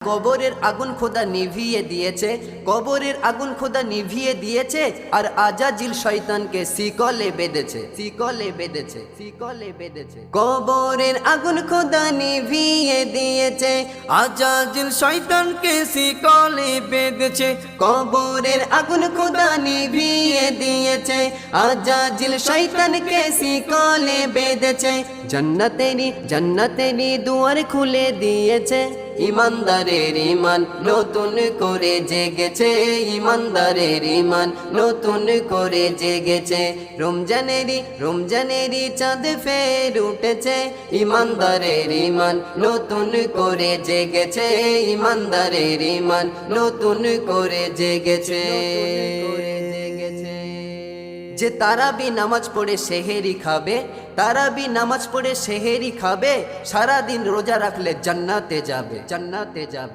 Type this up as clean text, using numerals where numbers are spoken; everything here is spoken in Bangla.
কবরের আগুন খোদা নিভিয়ে দিয়েছে, কবরের আগুন খোদা নিভিয়ে দিয়েছে, আর আজাজিল শয়তানকে শিকলে বেঁধেছে, শিকলে বেঁধেছে, শিকলে বেঁধেছে। কবরের আগুন খোদা নিভিয়ে দিয়েছে, আজাজিল শয়তানকে শিকলে বেঁধেছে। কবরের আগুন খোদা নিভিয়ে দিয়েছে, আজাজিল শয়তানকে শিকলে বেঁধেছে। জান্নাতেরই দুয়ার খুলে দিয়েছে, ইমানদারের ইমান নতুন করে জেগেছে, ইমানদারের ইমান নতুন করে জেগেছে। রমজানেরই চাঁদ ফের উঠেছে, ইমানদারের ইমান নতুন করে জেগেছে, ইমানদারের ইমান নতুন করে জেগেছে। যে তারাবি নামাজ পড়ে সেহেরি খাবে, তারাবি নামাজ পড়ে সেহেরি খাবে, সারাদিন রোজা রাখলে জান্নাতে যাবে, জান্নাতে যাবে।